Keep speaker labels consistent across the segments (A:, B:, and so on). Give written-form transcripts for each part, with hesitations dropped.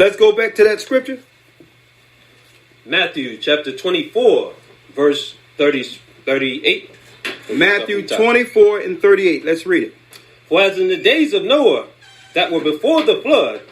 A: Let's go back to that scripture.
B: Matthew chapter 24, verse 38.
A: Matthew 24 and 38. Let's read it.
B: For as in the days of Noah that were before the flood,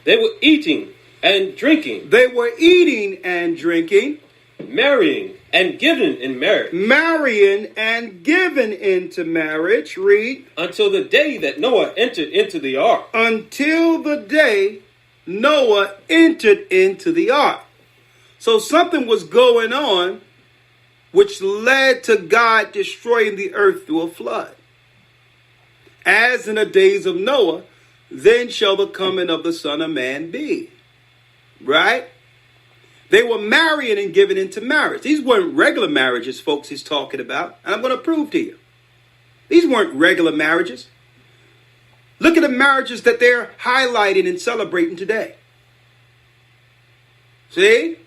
B: they were eating and drinking.
A: They were eating and drinking.
B: Marrying and giving in marriage.
A: Marrying and giving into marriage. Read.
B: Until the day that Noah entered into the ark.
A: Until the day Noah entered into the ark. So something was going on which led to God destroying the earth through a flood. As in the days of Noah, then shall the coming of the Son of Man be. Right? They were marrying and giving into marriage. These weren't regular marriages, folks, he's talking about. And I'm going to prove to you. These weren't regular marriages. Look at the marriages that they're highlighting and celebrating today. See?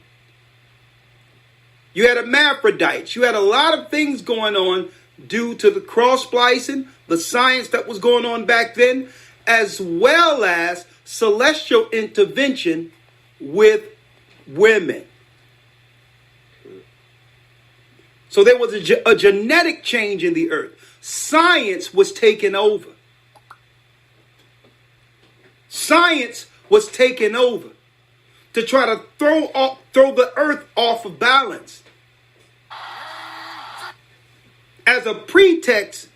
A: You had hermaphrodites. You had a lot of things going on due to the cross-splicing, the science that was going on back then, as well as celestial intervention with women. So there was a genetic change in the earth. Science was taken over. Science was taken over to try to throw the earth off of balance. As a pretext,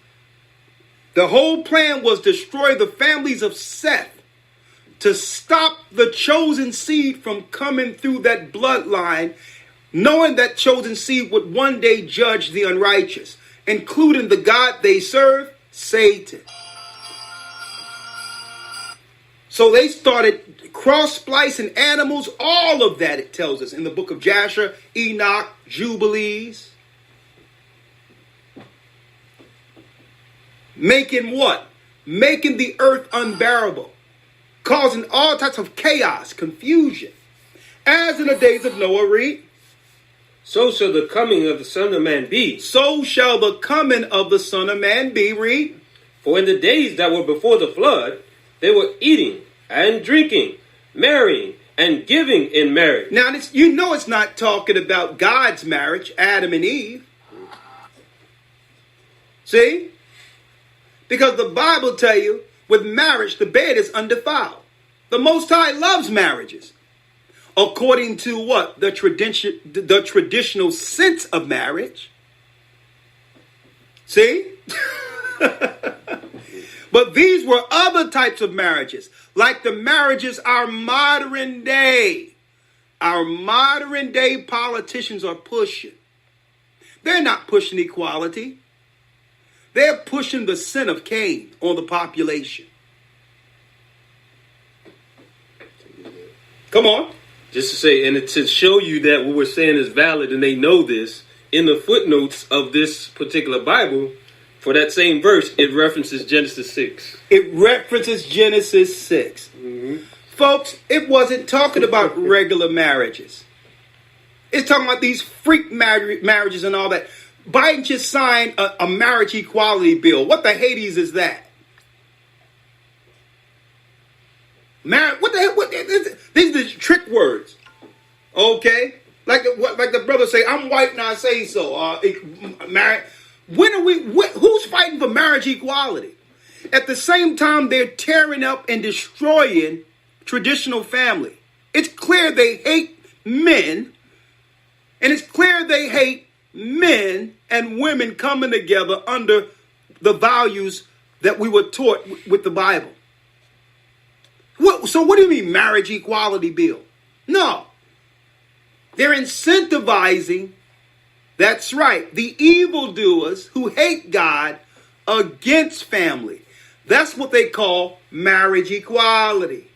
A: the whole plan was to destroy the families of Seth, to stop the chosen seed from coming through that bloodline, knowing that chosen seed would one day judge the unrighteous, including the God they serve, Satan. So they started cross-splicing animals, all of that it tells us in the book of Jasher, Enoch, Jubilees. Making what? Making the earth unbearable. Causing all types of chaos, confusion. As in the days of Noah, read.
B: So shall the coming of the Son of Man be.
A: So shall the coming of the Son of Man be, read.
B: For in the days that were before the flood, they were eating and drinking, marrying and giving in marriage.
A: Now, you know it's not talking about God's marriage, Adam and Eve. See? Because the Bible tell you, with marriage, the bed is undefiled. The Most High loves marriages. According to what? The traditional sense of marriage. See? But these were other types of marriages, like the marriages our modern day politicians are pushing. They're not pushing equality. They're pushing the sin of Cain on the population. Come on.
B: Just to say, and to show you that what we're saying is valid and they know this, in the footnotes of this particular Bible, for that same verse, it references Genesis 6.
A: It references Genesis 6. Mm-hmm. Folks, it wasn't talking about regular marriages. It's talking about these freak marriages and all that. Biden just signed a marriage equality bill. What the Hades is that? What the hell? These are trick words. Okay? Like the brother say, I'm white and I say so. Married. Who's fighting for marriage equality? At the same time, they're tearing up and destroying traditional family. It's clear they hate men. And it's clear they hate men and women coming together under the values that we were taught with the Bible. So what do you mean marriage equality bill? No. They're incentivizing, that's right, the evildoers who hate God against family. That's what they call marriage equality.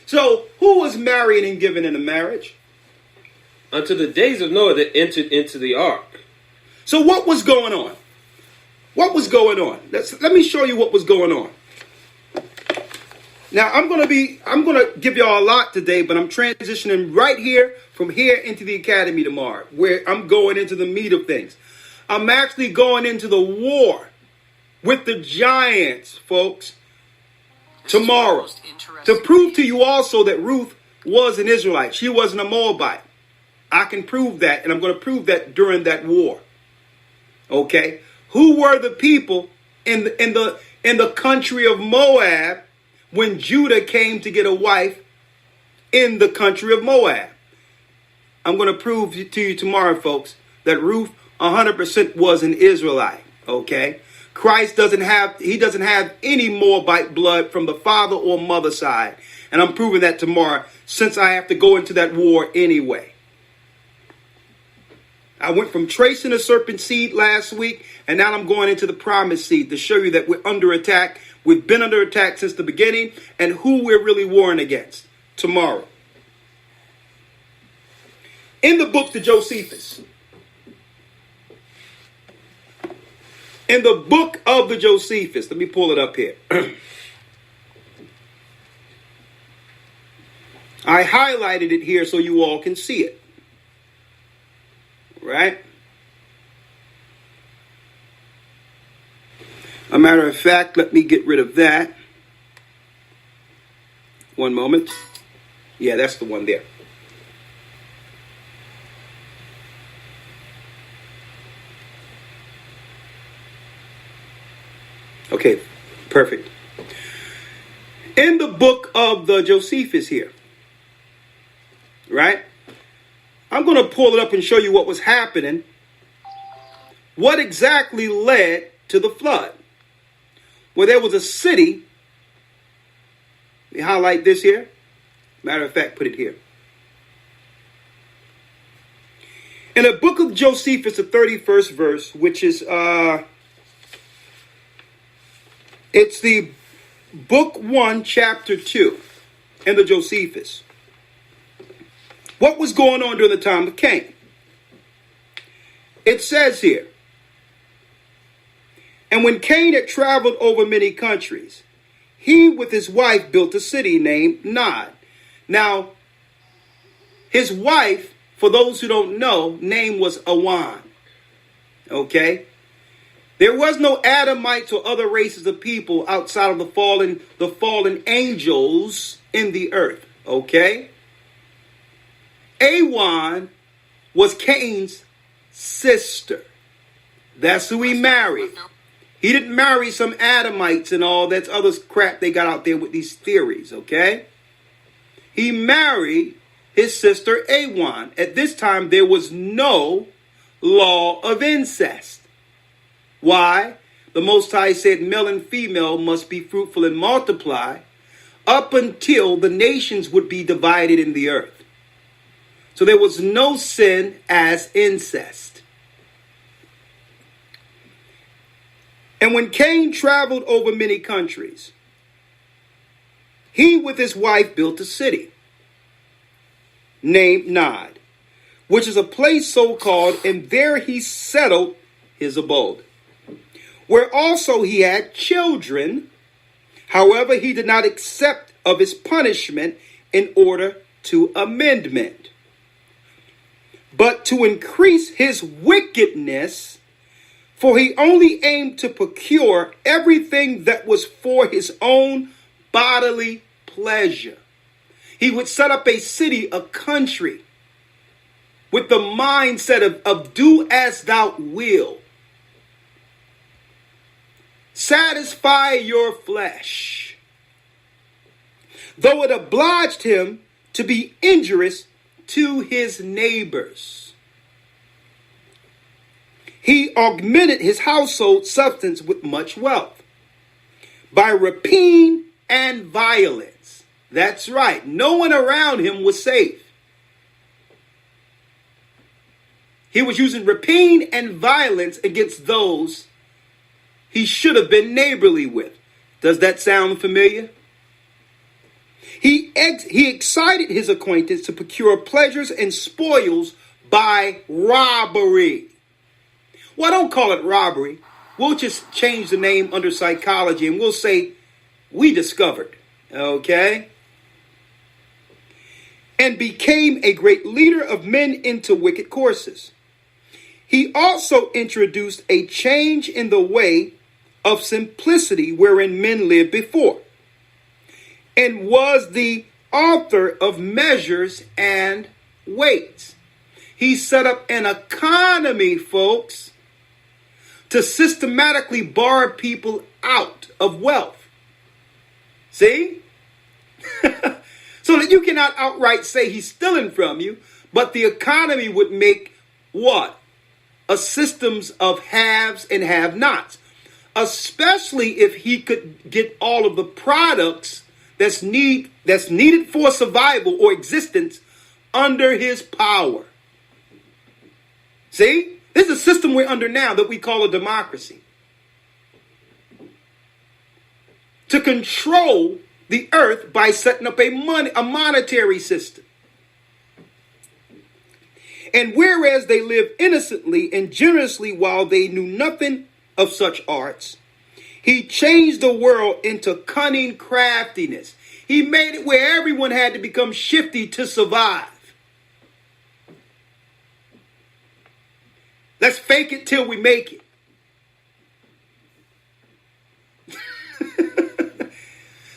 A: So who was marrying and giving in a marriage?
B: Unto the days of Noah that entered into the ark.
A: So what was going on? What was going on? Let me show you what was going on. Now, I'm going to give y'all a lot today, but I'm transitioning right here from here into the academy tomorrow, where I'm going into the meat of things. I'm actually going into the war with the giants, folks. tomorrow to prove to you also that Ruth was an Israelite. She wasn't a Moabite. I can prove that, and I'm going to prove that during that war. Okay, who were the people in the country of Moab when Judah came to get a wife in the country of Moab? I'm going to prove to you tomorrow, folks, that Ruth 100% was an Israelite. Okay, Christ doesn't have any Moabite blood from the father or mother side, and I'm proving that tomorrow since I have to go into that war anyway. I went from tracing the serpent seed last week, and now I'm going into the promised seed to show you that we're under attack. We've been under attack since the beginning, and who we're really warring against tomorrow. In the book to Josephus, in the book of the Josephus, let me pull it up here. I highlighted it here so you all can see it. Right? A matter of fact, let me get rid of that. One moment. Yeah, that's the one there. Okay, perfect. In the book of the Josephus here, right? I'm going to pull it up and show you what was happening. What exactly led to the flood? Well, there was a city. Let me highlight this here. Matter of fact, put it here. In the book of Josephus, the 31st verse, which is, it's the book 1, chapter 2, in the Josephus. What was going on during the time of Cain? It says here, and when Cain had traveled over many countries, he with his wife built a city named Nod. Now, his wife, for those who don't know, name was Awan. Okay? There was no Adamites or other races of people outside of the fallen angels in the earth. Okay? Awan was Cain's sister. That's who he married. He didn't marry some Adamites and all that other crap they got out there with these theories, okay? He married his sister Awan. At this time, there was no law of incest. Why? The Most High said male and female must be fruitful and multiply up until the nations would be divided in the earth. So there was no sin as incest. And when Cain traveled over many countries, he with his wife built a city named Nod, which is a place so called, and there he settled his abode, where also he had children. However, he did not accept of his punishment in order to amendment, but to increase his wickedness, for he only aimed to procure everything that was for his own bodily pleasure. He would set up a city, a country, with the mindset of do as thou wilt. Satisfy your flesh. Though it obliged him to be injurious to his neighbors. He augmented his household substance with much wealth by rapine and violence. That's right. No one around him was safe. He was using rapine and violence against those he should have been neighborly with. Does that sound familiar? He excited his acquaintance to procure pleasures and spoils by robbery. Well, don't call it robbery. We'll just change the name under psychology and we'll say we discovered. Okay? And became a great leader of men into wicked courses. He also introduced a change in the way of simplicity wherein men lived before. and was the author of measures and weights. He set up an economy, folks, to systematically bar people out of wealth. See? So that you cannot outright say he's stealing from you, but the economy would make what? A systems of haves and have-nots. Especially if he could get all of the products that's needed for survival or existence under his power. See? This is a system we're under now that we call a democracy. To control the earth by setting up a monetary system. And whereas they lived innocently and generously while they knew nothing of such arts, he changed the world into cunning craftiness. He made it where everyone had to become shifty to survive. Let's fake it till we make it.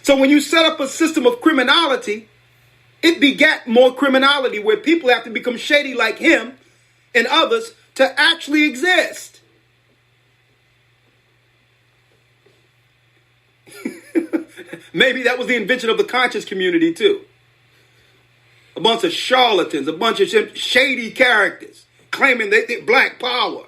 A: So when you set up a system of criminality, it begat more criminality where people have to become shady like him and others to actually exist. Maybe that was the invention of the conscious community too. A bunch of charlatans, a bunch of shady characters claiming they black power.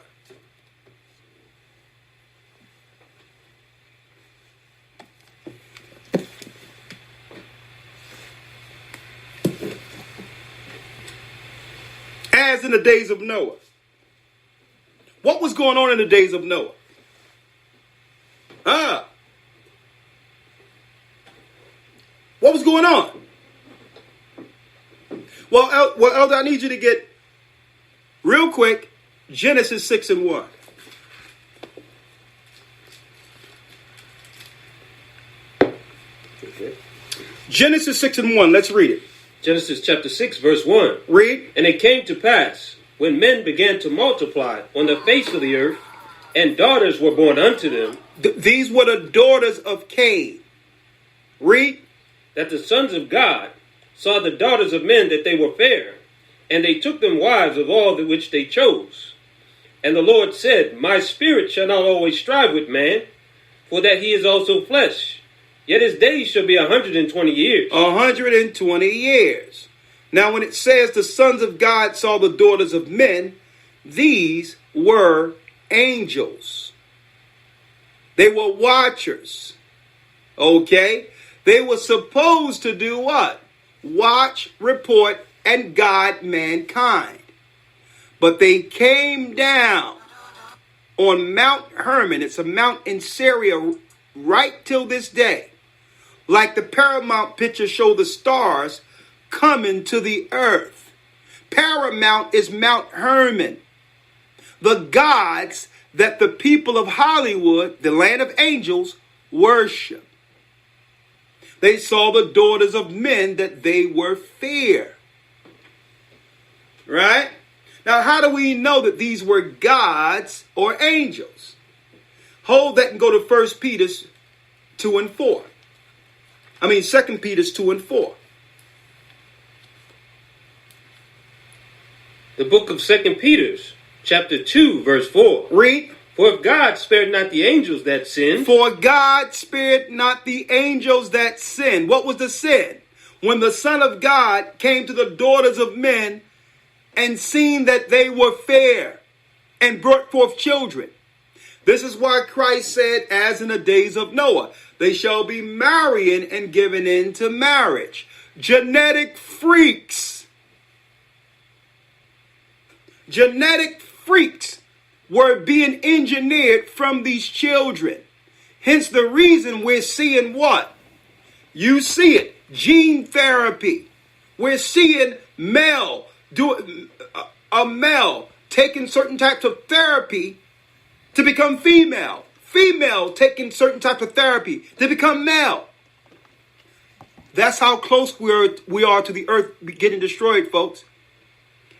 A: As in the days of Noah. What was going on in the days of Noah? What was going on? Well, Elder, I need you to get real quick Genesis 6 and 1.
B: Okay.
A: Genesis 6 and 1. Let's read it.
B: Genesis chapter 6, verse 1.
A: Read.
B: And it came to pass, when men began to multiply on the face of the earth, and daughters were born unto them.
A: These were the daughters of Cain. Read.
B: That the sons of God saw the daughters of men that they were fair, and they took them wives of all the which they chose. And the Lord said, My spirit shall not always strive with man, for that he is also flesh. Yet his days shall be 120 years.
A: 120 years. Now when it says the sons of God saw the daughters of men, these were angels. They were watchers. Okay? They were supposed to do what? Watch, report, and guide mankind. But they came down on Mount Hermon. It's a mount in Syria right till this day. Like the Paramount picture show the stars coming to the earth. Paramount is Mount Hermon. The gods that the people of Hollywood, the land of angels, worship. They saw the daughters of men that they were fair. Right? Now, how do we know that these were gods or angels? Hold that and go to 1 Peter 2 and 4. 2 Peter 2 and 4.
B: The book of 2 Peter, chapter 2, verse 4.
A: Read.
B: For if God spared not the angels that sinned.
A: For God spared not the angels that sinned. What was the sin? When the Son of God came to the daughters of men and seen that they were fair and brought forth children. This is why Christ said, as in the days of Noah, they shall be marrying and given into marriage. Genetic freaks. Genetic freaks were being engineered from these children. Hence the reason we're seeing what? You see it. Gene therapy. We're seeing a male taking certain types of therapy to become female. Female taking certain types of therapy to become male. That's how close we are to the earth getting destroyed, folks.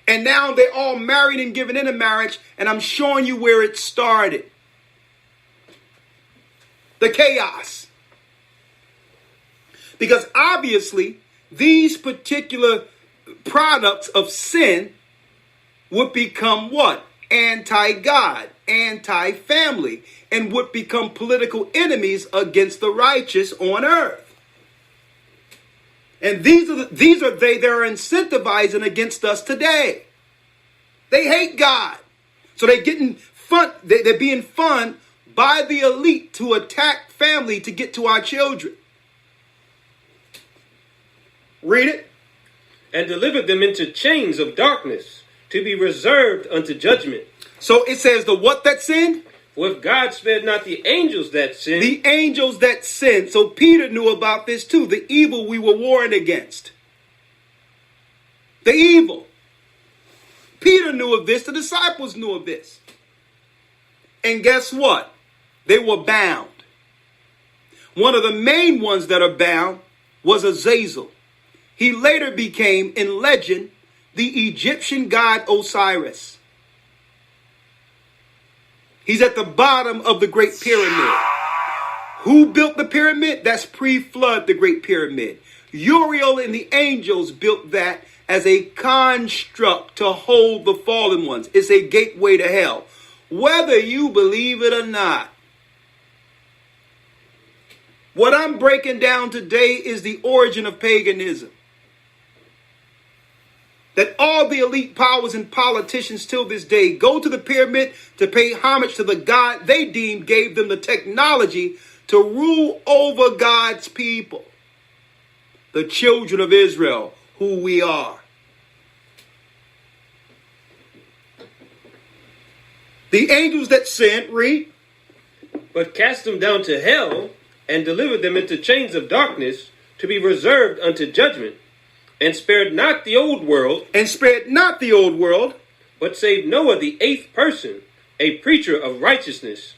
A: And now they're all married and given into marriage, and I'm showing you where it started. The chaos. Because obviously, these particular products of sin would become what? Anti-God, anti-family, and would become political enemies against the righteous on earth. And these are they that are incentivizing against us today. They hate God. So they're getting they're being funded by the elite to attack family to get to our children. Read it.
B: And delivered them into chains of darkness, to be reserved unto judgment.
A: So it says the what that sinned?
B: For if God spared not the angels that sinned.
A: The angels that sinned. So Peter knew about this too. The evil we were warring against. The evil. Peter knew of this. The disciples knew of this. And guess what? They were bound. One of the main ones that are bound was Azazel. He later became, in legend, the Egyptian god Osiris. He's at the bottom of the Great Pyramid. Who built the pyramid? That's pre-flood, the Great Pyramid. Uriel and the angels built that as a construct to hold the fallen ones. It's a gateway to hell, whether you believe it or not. What I'm breaking down today is the origin of paganism. That all the elite powers and politicians till this day go to the pyramid to pay homage to the God they deemed gave them the technology to rule over God's people. The children of Israel, who we are. The angels that sinned, read.
B: But cast them down to hell, and delivered them into chains of darkness, to be reserved unto judgment. And spared not the old world.
A: And spared not the old world.
B: But saved Noah the eighth person, a preacher of righteousness,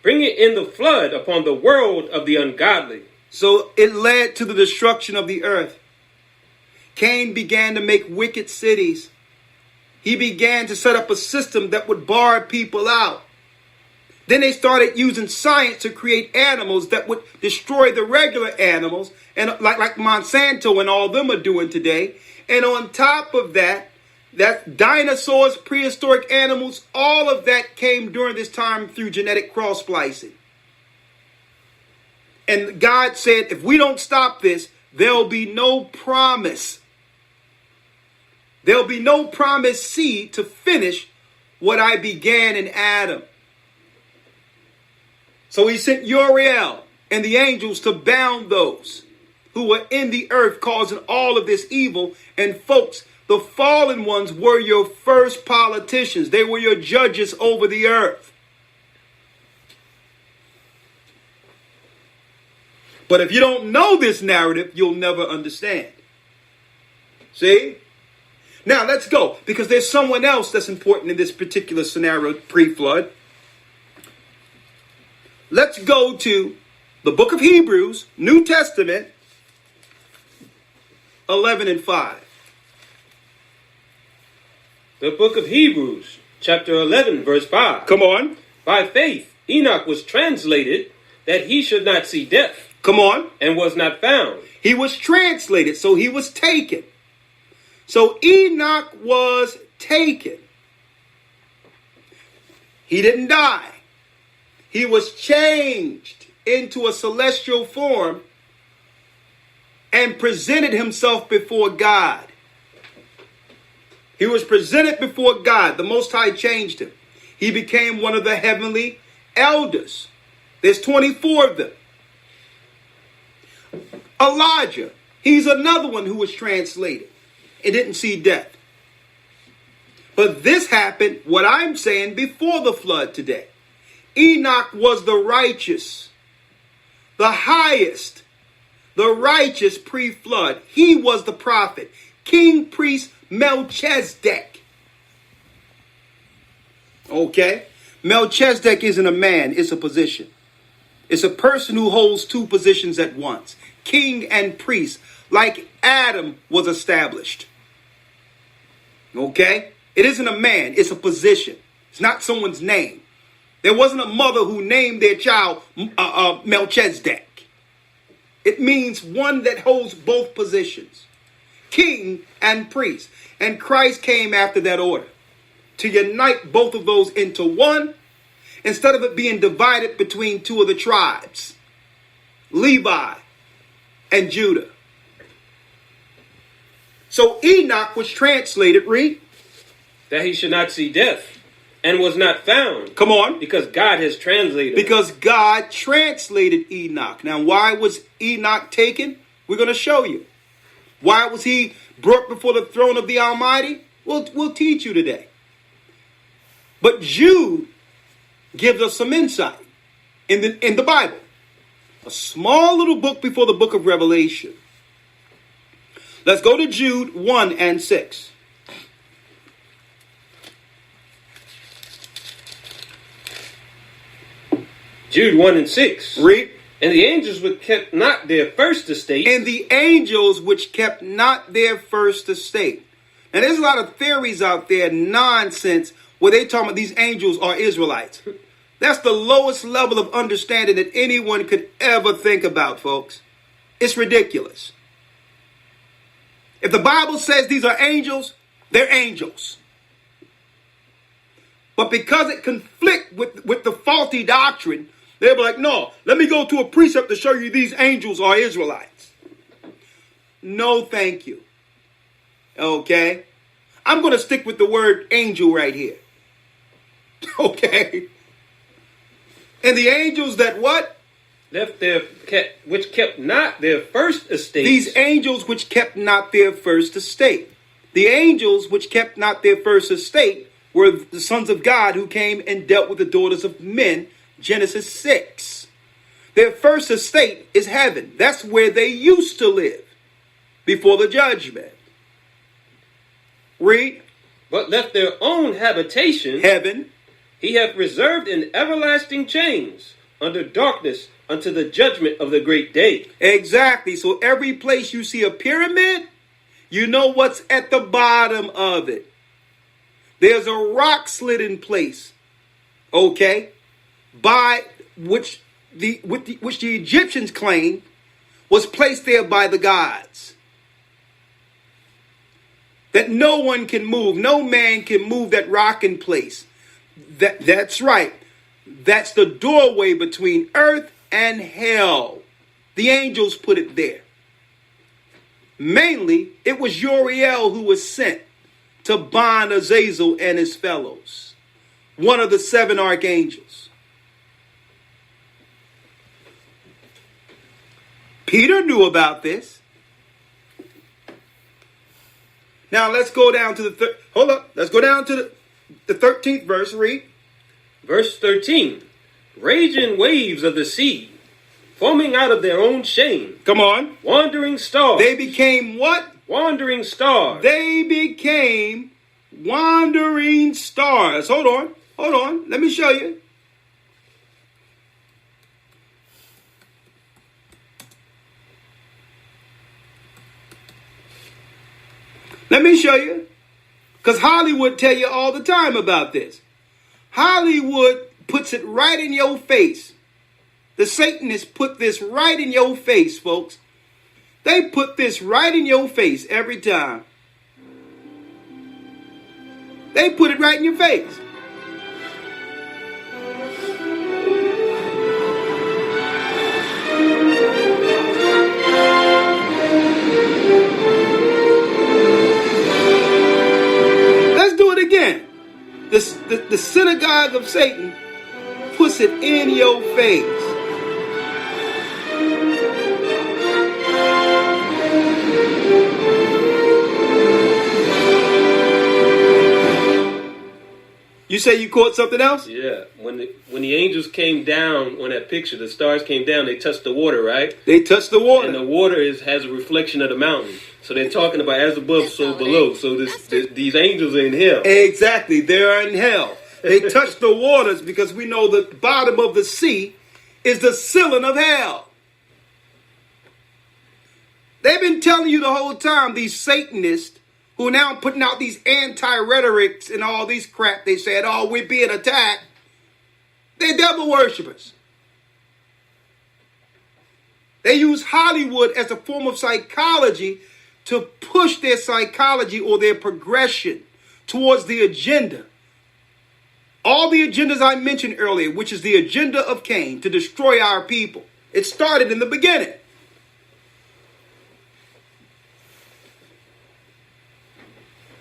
B: bringing in the flood upon the world of the ungodly.
A: So it led to the destruction of the earth. Cain began to make wicked cities. He began to set up a system that would bar people out. Then they started using science to create animals that would destroy the regular animals, and like Monsanto and all them are doing today. And on top of that, that dinosaurs, prehistoric animals, all of that came during this time through genetic cross-splicing. And God said, if we don't stop this, there'll be no promise. There'll be no promised seed to finish what I began in Adam. So he sent Uriel and the angels to bound those who were in the earth causing all of this evil. And folks, the fallen ones were your first politicians. They were your judges over the earth. But if you don't know this narrative, you'll never understand. See? Now let's go, because there's someone else that's important in this particular scenario pre-flood. Let's go to the book of Hebrews, New Testament, 11 and 5.
B: The book of Hebrews, chapter 11, verse 5.
A: Come on.
B: By faith, Enoch was translated that he should not see death.
A: Come on.
B: And was not found.
A: He was translated, so he was taken. So Enoch was taken. He didn't die. He was changed into a celestial form and presented himself before God. He was presented before God. The Most High changed him. He became one of the heavenly elders. There's 24 of them. Elijah, he's another one who was translated and didn't see death. But this happened, what I'm saying, before the flood today. Enoch was the righteous, the highest, the righteous pre-flood. He was the prophet, king, priest, Melchizedek. Okay? Melchizedek isn't a man, it's a position. It's a person who holds two positions at once, king and priest, like Adam was established. Okay? It isn't a man, it's a position. It's not someone's name. There wasn't a mother who named their child Melchizedek. It means one that holds both positions, king and priest. And Christ came after that order to unite both of those into one, instead of it being divided between two of the tribes, Levi and Judah. So Enoch was translated, read,
B: that he should not see death, and was not found.
A: Come on.
B: Because God has translated him.
A: Because God translated Enoch. Now, why was Enoch taken? We're going to show you. Why was he brought before the throne of the Almighty? We'll teach you today. But Jude gives us some insight in the Bible. A small little book before the book of Revelation. Let's go to Jude 1 and 6.
B: Jude 1 and 6.
A: Read.
B: And the angels which kept not their first estate.
A: And the angels which kept not their first estate. Now there's a lot of theories out there, nonsense, where they talk about these angels are Israelites. That's the lowest level of understanding that anyone could ever think about, folks. It's ridiculous. If the Bible says these are angels, they're angels. But because it conflicts with the faulty doctrine, they'll be like, no, let me go to a precept to show you these angels are Israelites. No, thank you. Okay? I'm going to stick with the word angel right here. Okay? And the angels that what?
B: Which kept not their first estate.
A: These angels which kept not their first estate. The angels which kept not their first estate were the sons of God who came and dealt with the daughters of men. Genesis 6. Their first estate is heaven. That's where they used to live before the judgment. Read.
B: But left their own habitation.
A: Heaven.
B: He hath reserved in everlasting chains under darkness unto the judgment of the great day.
A: Exactly. So every place you see a pyramid, you know what's at the bottom of it. There's a rock slit in place. Okay? By which the Egyptians claim was placed there by the gods. That no one can move. No man can move that rock in place. That's right. That's the doorway between earth and hell. The angels put it there. Mainly, it was Uriel who was sent to bind Azazel and his fellows. One of the 7 archangels. Peter knew about this. Now let's go down to let's go down to the 13th verse. Read.
B: Verse 13. Raging waves of the sea, foaming out of their own shame.
A: Come on.
B: Wandering stars.
A: They became what?
B: Wandering stars.
A: They became wandering stars. Hold on. Let me show you. Let me show you. Because Hollywood tell you all the time about this. Hollywood puts it right in your face. The Satanists put this right in your face, folks. They put this right in your face every time. They put it right in your face. Let's do it again. The synagogue of Satan puts it in your face. You say you caught something else?
B: Yeah. When the angels came down on that picture, the stars came down, they touched the water, right?
A: They touched the water.
B: And the water has a reflection of the mountain. So they're talking about as above, so below. So these angels are in hell.
A: Exactly. They are in hell. They touch the waters because we know the bottom of the sea is the ceiling of hell. They've been telling you the whole time, these Satanists, who are now putting out these anti-rhetorics and all these crap. They said, oh, we're being attacked. They're devil worshippers. They use Hollywood as a form of psychology to push their psychology or their progression towards the agenda. All the agendas I mentioned earlier, which is the agenda of Cain to destroy our people. It started in the beginning.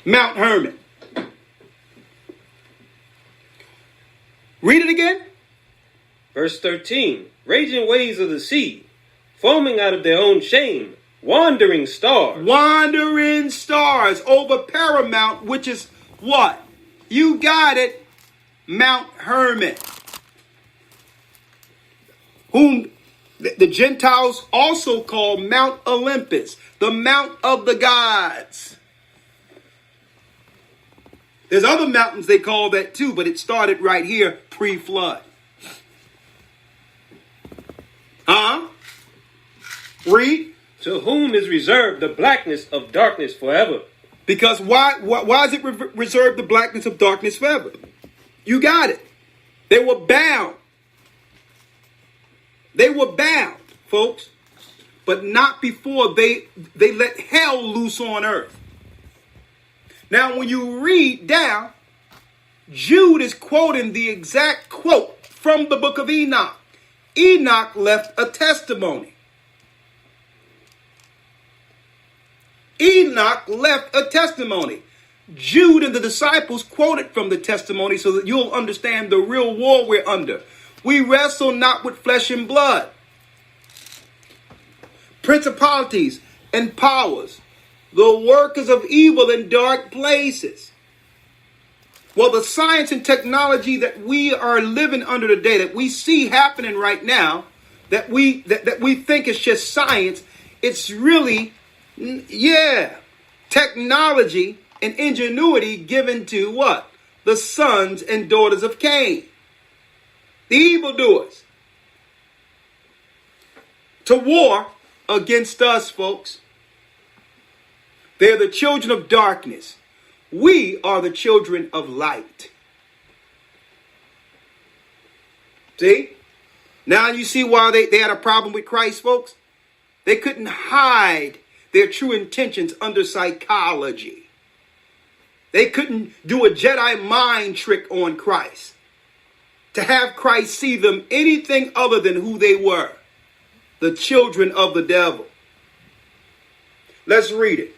A: Mount Hermon. Read it again.
B: Verse 13. Raging waves of the sea, foaming out of their own shame, wandering stars.
A: Wandering stars over Paramount, which is what? You got it. Mount Hermon. Whom the Gentiles also call Mount Olympus, the Mount of the gods. There's other mountains they call that too, but it started right here pre-flood. Read.
B: To whom is reserved the blackness of darkness forever.
A: Because why is it reserved the blackness of darkness forever? You got it. They were bound. They were bound, folks. But not before they let hell loose on earth. Now, when you read down, Jude is quoting the exact quote from the book of Enoch. Enoch left a testimony. Enoch left a testimony. Jude and the disciples quoted from the testimony so that you'll understand the real war we're under. We wrestle not with flesh and blood. Principalities and powers, the workers of evil in dark places. Well, the science and technology that we are living under today, that we see happening right now, that we think is just science, it's really, technology and ingenuity given to what? The sons and daughters of Cain. The evildoers. To war against us, folks. They're the children of darkness. We are the children of light. See? Now you see why they had a problem with Christ, folks? They couldn't hide their true intentions under psychology. They couldn't do a Jedi mind trick on Christ to have Christ see them anything other than who they were, the children of the devil. Let's read it.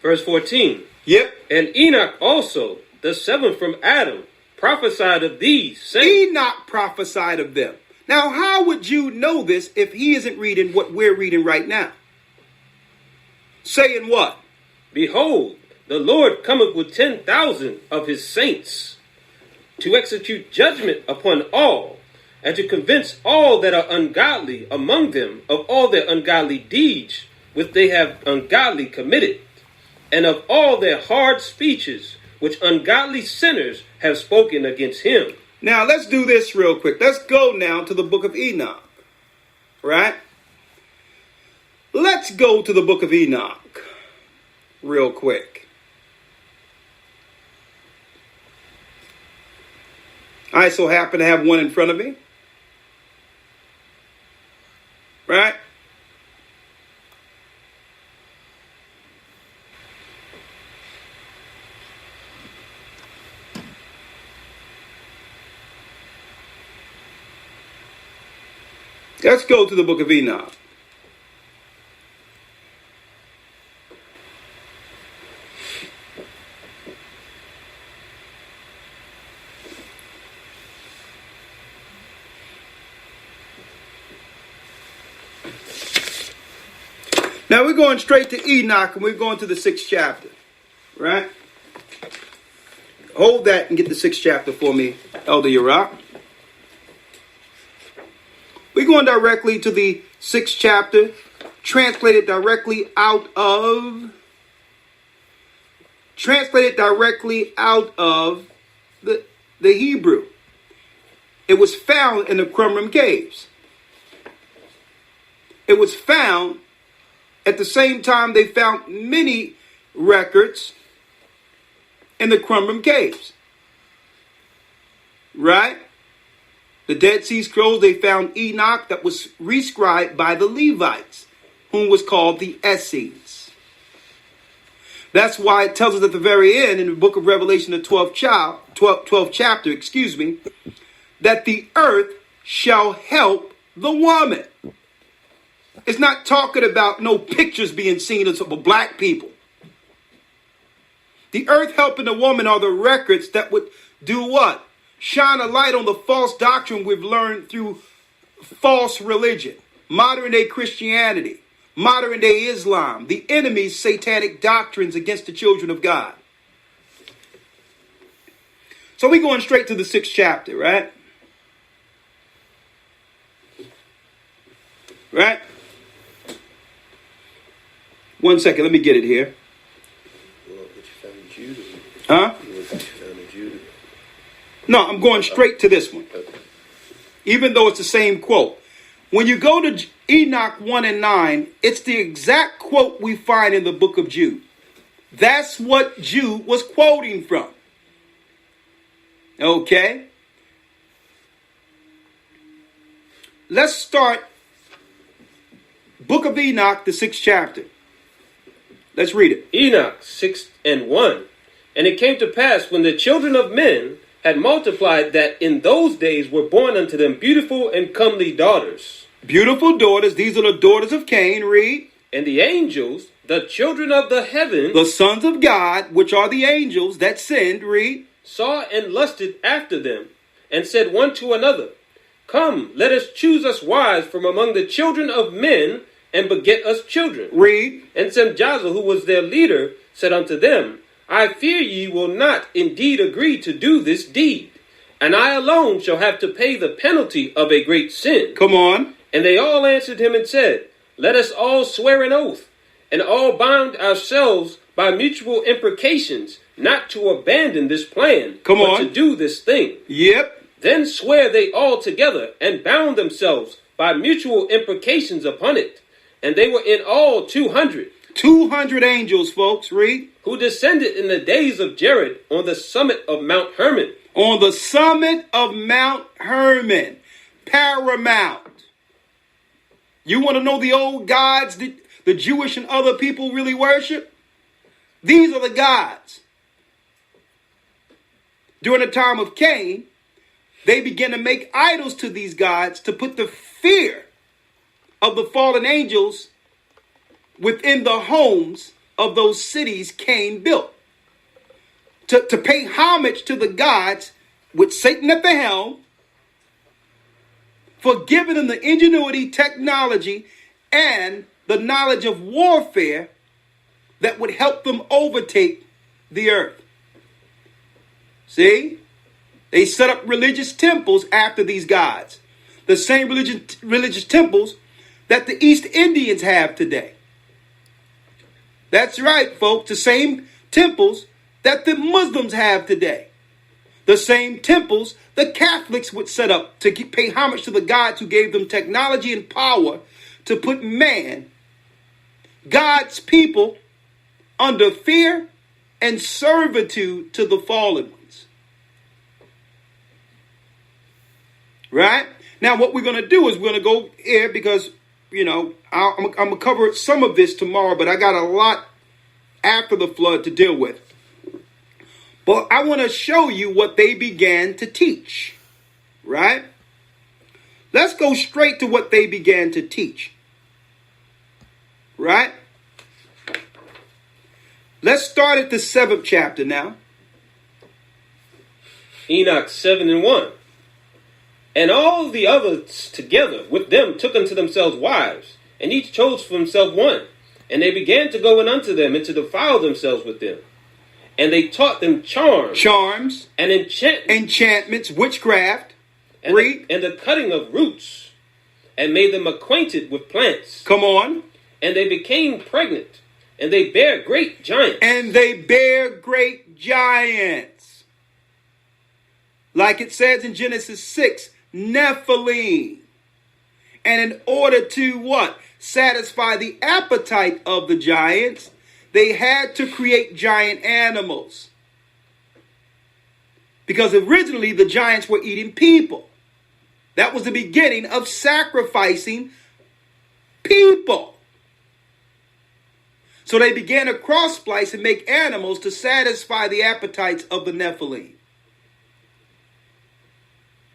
B: Verse 14.
A: Yep.
B: And Enoch also, the seventh from Adam, prophesied of these saying.
A: Enoch prophesied of them. Now, how would you know this if he isn't reading what we're reading right now? Saying what?
B: Behold, the Lord cometh with 10,000 of his saints to execute judgment upon all, and to convince all that are ungodly among them of all their ungodly deeds which they have ungodly committed, and of all their hard speeches which ungodly sinners have spoken against him.
A: Now, let's do this real quick. Let's go now to the book of Enoch. Right? Let's go to the book of Enoch real quick. I so happen to have one in front of me. Right? Let's go to the book of Enoch. Now we're going straight to Enoch and we're going to the 6th chapter. Right? Hold that and get the 6th chapter for me, Elder Yarack. We're going directly to the 6th chapter, translated directly out of the Hebrew. It was found in the Qumran caves. It was found at the same time they found many records in the Qumran caves. Right? The Dead Sea Scrolls, they found Enoch that was rescribed by the Levites, whom was called the Essenes. That's why it tells us at the very end in the book of Revelation, the 12th chapter, that the earth shall help the woman. It's not talking about no pictures being seen of black people. The earth helping the woman are the records that would do what? Shine a light on the false doctrine we've learned through false religion, modern day Christianity, modern day Islam, the enemy's satanic doctrines against the children of God. So we're going straight to the 6th chapter, right? Right? 1 second, let me get it here. Huh? No, I'm going straight to this one. Even though it's the same quote. When you go to Enoch 1 and 9, it's the exact quote we find in the book of Jude. That's what Jude was quoting from. Okay? Let's start Book of Enoch, the 6th chapter. Let's read it.
B: Enoch 6 and 1. And it came to pass when the children of men had multiplied that in those days were born unto them beautiful and comely daughters.
A: Beautiful daughters, these are the daughters of Cain, read.
B: And the angels, the children of the heaven,
A: the sons of God, which are the angels that sinned, read.
B: Saw and lusted after them, and said one to another, Come, let us choose us wives from among the children of men, and beget us children.
A: Read.
B: And Semjaza, who was their leader, said unto them, I fear ye will not indeed agree to do this deed, and I alone shall have to pay the penalty of a great sin.
A: Come on.
B: And they all answered him and said, Let us all swear an oath, and all bind ourselves by mutual imprecations, not to abandon this plan, but to do this thing.
A: Yep.
B: Then swear they all together, and bound themselves by mutual imprecations upon it. And they were in all 200.
A: 200 angels, folks, read.
B: Who descended in the days of Jared on the summit of Mount Hermon.
A: On the summit of Mount Hermon. Paramount. You want to know the old gods that the Jewish and other people really worship? These are the gods. During the time of Cain, they began to make idols to these gods to put the fear of the fallen angels within the homes of those cities Cain built. To pay homage to the gods with Satan at the helm, for giving them the ingenuity, technology, and the knowledge of warfare that would help them overtake the earth. See? They set up religious temples after these gods. The same religious temples that the East Indians have today. That's right, folks. The same temples that the Muslims have today. The same temples the Catholics would set up to pay homage to the gods who gave them technology and power to put man, God's people, under fear and servitude to the fallen ones. Right? Now, what we're going to do is we're going to go here because, you know, I'm going to cover some of this tomorrow, but I got a lot after the flood to deal with. But I want to show you what they began to teach, right? Let's go straight to what they began to teach, right? Let's start at the 7th chapter now.
B: Enoch 7 and 1. And all the others together with them took unto themselves wives, and each chose for himself one. And they began to go in unto them and to defile themselves with them. And they taught them charms and enchantments,
A: witchcraft,
B: and the cutting of roots, and made them acquainted with plants.
A: Come on.
B: And they became pregnant, and they bare great giants. Like it says in Genesis 6, Nephilim. And in order to what? Satisfy the appetite of the giants, they had to create giant animals. Because originally the giants were eating people.
A: That was the beginning of sacrificing people. So they began to cross-splice and make animals to satisfy the appetites of the Nephilim.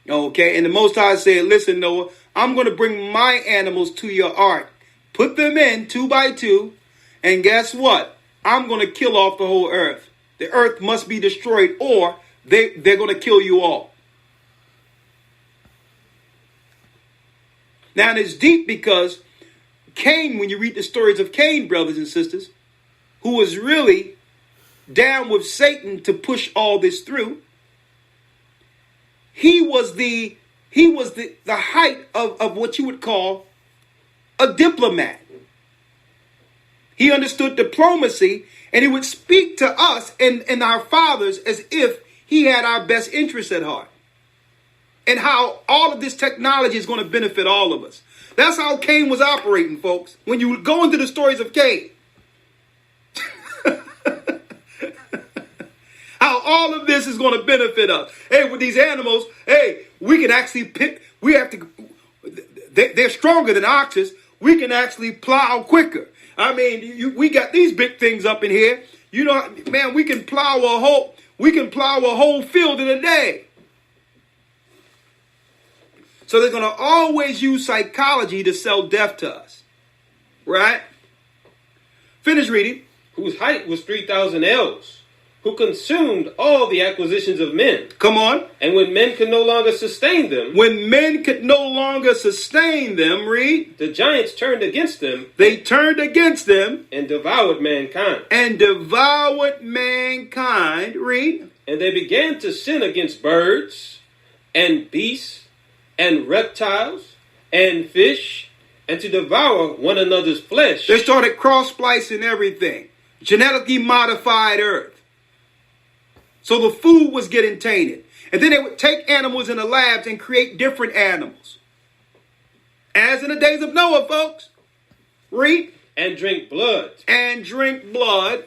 A: Okay, and the Most High said, listen, Noah, I'm going to bring my animals to your ark. Put them in 2 by 2, and guess what? I'm going to kill off the whole earth. The earth must be destroyed, or they're going to kill you all. Now, it's deep because Cain, when you read the stories of Cain, brothers and sisters, who was really down with Satan to push all this through, he was the height of what you would call a diplomat. He understood diplomacy, and he would speak to us and our fathers as if he had our best interests at heart. And how all of this technology is going to benefit all of us. That's how Cain was operating, folks. When you go into the stories of Cain. How all of this is going to benefit us. Hey, with these animals, hey, we can actually pick, they're stronger than oxes. We can actually plow quicker. I mean, we got these big things up in here. You know, man, we can plow a whole field in a day. So they're going to always use psychology to sell death to us. Right? Finish reading.
B: Whose height was 3,000 ells, who consumed all the acquisitions of men.
A: Come on.
B: And when men could no longer sustain them.
A: When men could no longer sustain them, read.
B: The giants turned against them.
A: They turned against them.
B: And devoured mankind.
A: And devoured mankind, read.
B: And they began to sin against birds and beasts and reptiles and fish, and to devour one another's flesh.
A: They started cross-splicing everything. Genetically modified earth. So the food was getting tainted. And then they would take animals in the labs and create different animals. As in the days of Noah, folks. Read.
B: And drink blood.
A: And drink blood.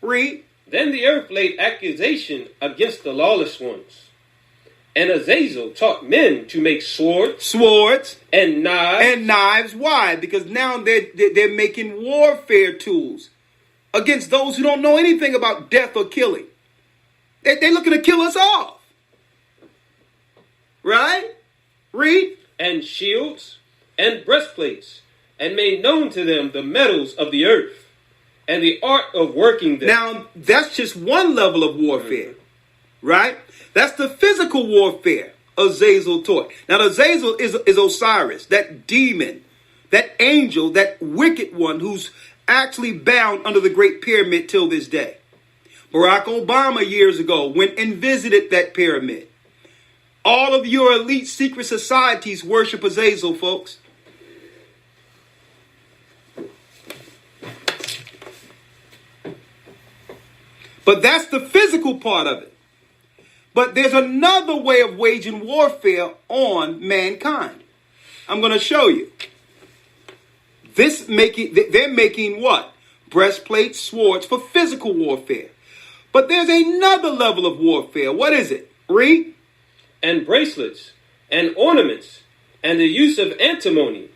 A: Read.
B: Then the earth laid accusation against the lawless ones. And Azazel taught men to make swords and knives. Why? Because now they're making warfare tools against those who don't know anything about death or killing. They're looking to kill us off. Right? Read. And shields and breastplates, and made known to them the metals of the earth and the art of working them.
A: Now, that's just one level of warfare. Right? That's the physical warfare Azazel taught. Now, Azazel is Osiris, that demon, that angel, that wicked one who's actually bound under the Great Pyramid till this day. Barack Obama years ago went and visited that pyramid. All of your elite secret societies worship Azazel, folks. But that's the physical part of it. But there's another way of waging warfare on mankind. I'm going to show you. They're making what? Breastplates, swords for physical warfare. But there's another level of warfare. What is it? Read.
B: And bracelets, and ornaments, and the use of antimony,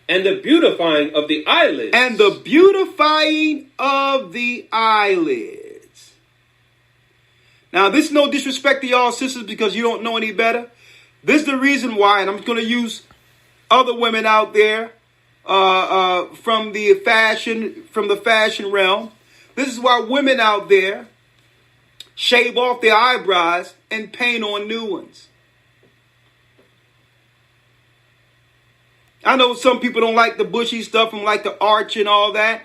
B: and the beautifying of the eyelids.
A: And the beautifying of the eyelids. Now, this is no disrespect to y'all sisters because you don't know any better. This is the reason why, and I'm going to use other women out there from the fashion realm. This is why women out there shave off their eyebrows and paint on new ones. I know some people don't like the bushy stuff and like the arch and all that.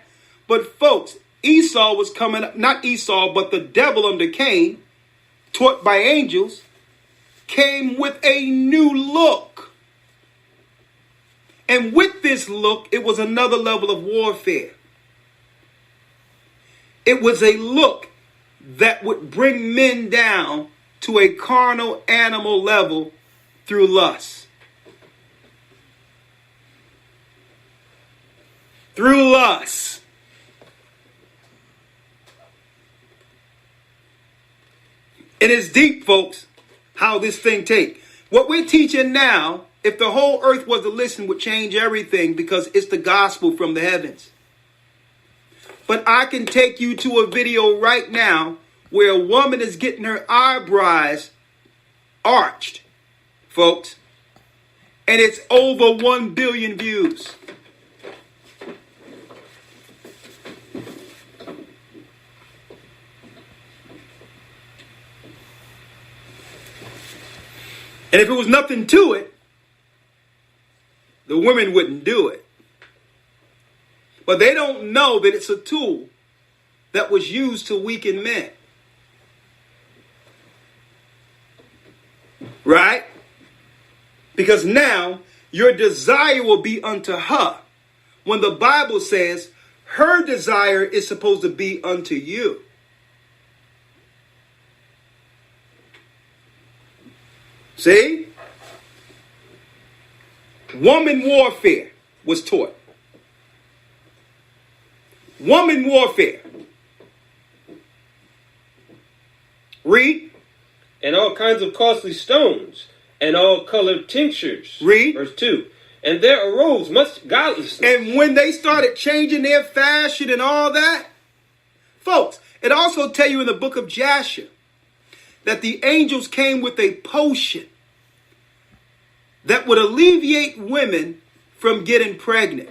A: But folks, Esau was coming up, not Esau, but the devil under Cain, taught by angels, came with a new look. And with this look, it was another level of warfare. It was a look that would bring men down to a carnal animal level through lust. Through lust. It is deep, folks, how this thing take. What we're teaching now if the whole earth was to listen, would change everything because it's the gospel from the heavens. But I can take you to a video right now where a woman is getting her eyebrows arched, folks. And it's over 1 billion views. And if it was nothing to it, the women wouldn't do it. But they don't know that it's a tool that was used to weaken men. Right? Because now your desire will be unto her. When the Bible says her desire is supposed to be unto you. See? Woman warfare was taught. Woman warfare. Read.
B: And all kinds of costly stones, and all colored tinctures.
A: Read.
B: Verse 2. And there arose much godlessness.
A: And when they started changing their fashion and all that, folks, it also tell you in the book of Jasher that the angels came with a potion that would alleviate women from getting pregnant.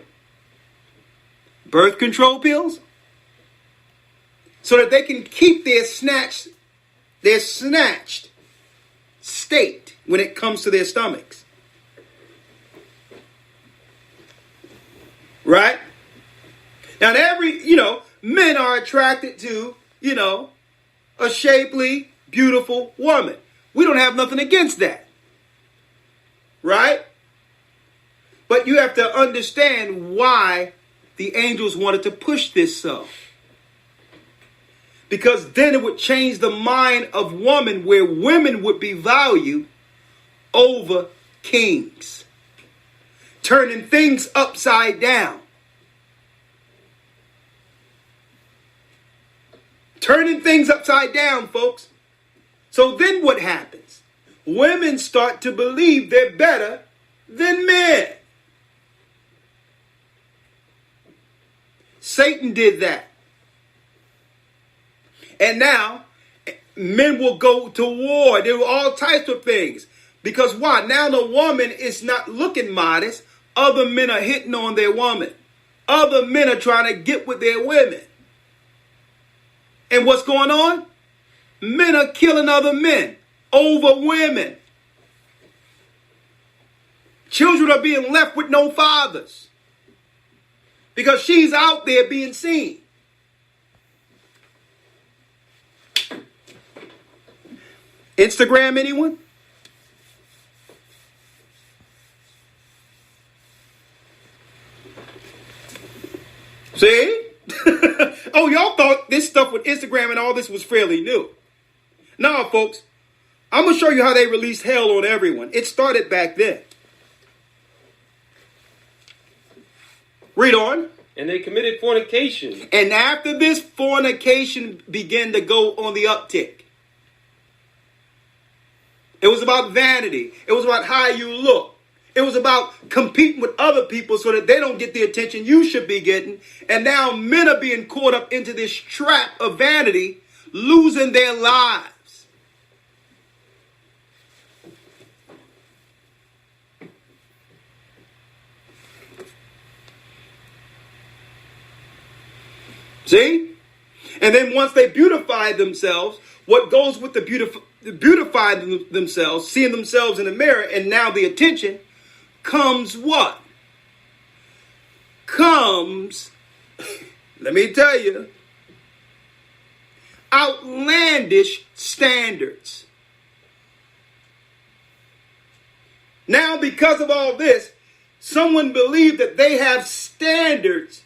A: Birth control pills, so that they can keep their snatched state when it comes to their stomachs. Right? Now, men are attracted to, a shapely, beautiful woman. We don't have nothing against that. Right? But you have to understand why the angels wanted to push this so. Because then it would change the mind of woman, where women would be valued over kings. Turning things upside down. Turning things upside down, folks. So then what happens? Women start to believe they're better than men. Satan did that. And now, men will go to war. There were all types of things. Because why? Now the woman is not looking modest. Other men are hitting on their woman. Other men are trying to get with their women. And what's going on? Men are killing other men over women. Children are being left with no fathers. Because she's out there being seen. Instagram, anyone? See? Oh, y'all thought this stuff with Instagram and all this was fairly new. No, folks. I'm going to show you how they released hell on everyone. It started back then. Read on.
B: And they committed fornication.
A: And after this, fornication began to go on the uptick. It was about vanity. It was about how you look. It was about competing with other people so that they don't get the attention you should be getting. And now men are being caught up into this trap of vanity, losing their lives. See? And then once they beautify themselves, what goes with the beautify themselves, seeing themselves in the mirror, and now the attention, comes what? Comes, let me tell you, outlandish standards. Now, because of all this, someone believed that they have standards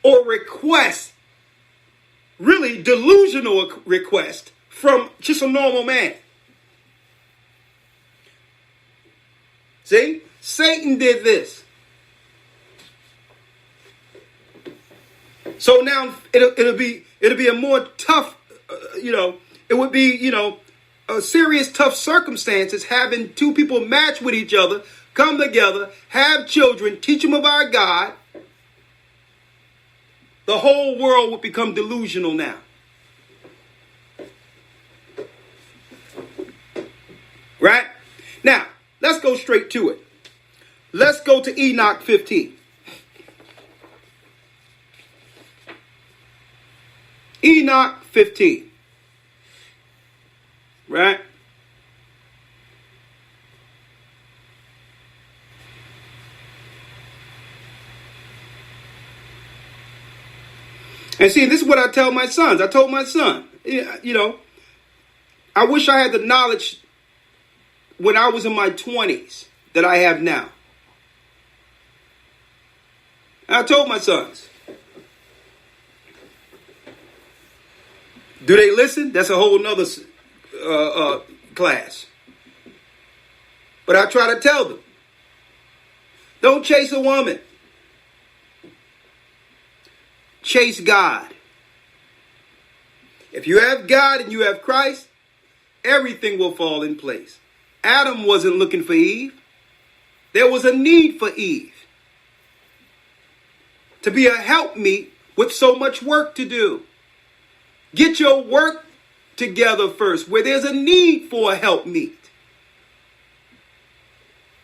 A: or requests, really delusional request from just a normal man. See? Satan did this. So now it'll be a more tough, it would be, serious tough circumstances, having two people match with each other, come together, have children, teach them of our God, the whole world would become delusional now. Right? Now, let's go straight to it. Let's go to Enoch 15. Enoch 15. Right? And see, this is what I tell my sons. I told my son, you know, I wish I had the knowledge when I was in my 20s that I have now. And I told my sons. Do they listen? That's a whole nother class. But I try to tell them, don't chase a woman. Chase God. If you have God and you have Christ, everything will fall in place. Adam wasn't looking for Eve. There was a need for Eve to be a helpmeet with so much work to do. Get your work together first where there's a need for a helpmeet.